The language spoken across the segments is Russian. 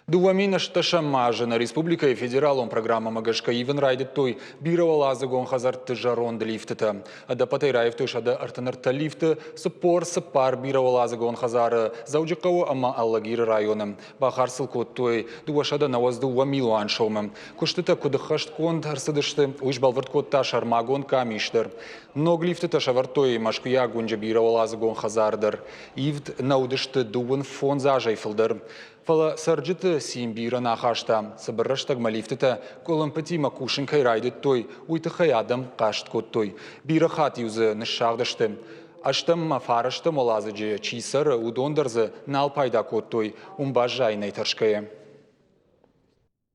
Дуамина шташамажена республика и федералом программа Магашка Ивен райдет той бировала азагон хазарт жарон лифтета. Ада патайраев той шада артанарта лифта сапар бировала азагон хазара зауджикау ама аллагир районом. Бахарсыл кот той дуашада навазду вамилуан шоумем. Куштета кудахашт конт арсадышты уж балвард котта шармагон камиштер. Ног лифтета шавартой машкуя гунджа бировала азагон хазардар. Ивд наудышты дуан фон зажайфилдер. Фала сарджита симбира нахашта, сабарраштаг малифтата, колумпати макушин кайрайдет той, уйтахай адам кашт кот той. Бира хат юзы нышшагдашты. Аштам мафарашта молазыджи, чисар удондарзы нал пайда кот той, умбажай найтаршкая.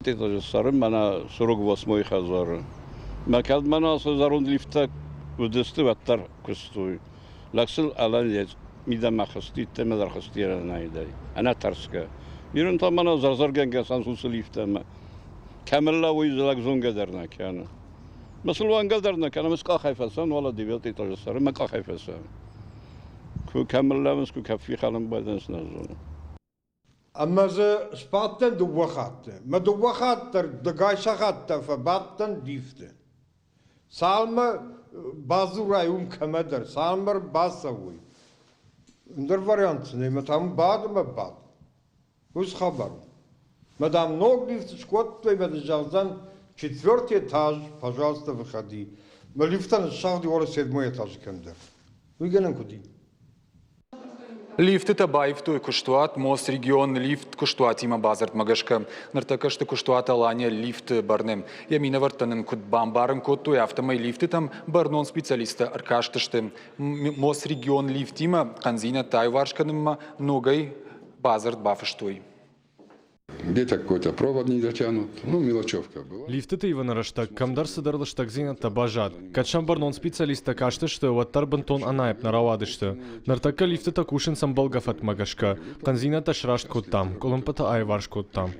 Это же сарым, мана 48 хазар. Макад мана сазарун лифта удесты ваттар кустой. Лаксыл алан лез, мида махасти, темедар хастира найдай. Ана тарска. Birun tamana zarzar genge sansusu lifteme. Kamilla uyuzlak zonga dernek yani. Mesela vanga dernek yani mes kahayfesan valla diviyat itajasları me kahayfesan. Ku kamilla mes ku kafi khalım badan snazonu. Amma ze spatten de wachatte. Maar de wachatter de gaishachatte verbatten liefde. Salme bazuray kamader. Salmer basawi. Der variant nemen tam bad me bad. Уж хабар. Мадам Ноглифт, шкот, твой бедежардан, 4-й этаж, пожалуйста, выходи. Мы лифта на шахте, воля 7-й этаж, кендер. Уйгенен куди. Лифты табаев той куштуат, мос регион лифт куштуат има базарт магашка. Нартакашты куштуат алания лифт барнем. Ямина вартанен кут бамбарен кот той автомай лифты там барнон специалиста аркаштышты. Мос регион лифт има, канзина тайваршканым ногой базарт бафаштой. Где-то какой-то провод не затянут, ну мелочевка была. Лифтите Иванораштак, камдар садарылыштак зинатта бажат. Качан барнон специалиста каштышты, ваттар бантон анайп наравадышты. Нартака лифтите кушин самбалгафат магашка. Канзината шрашт кот там, колумпата айварш кот там.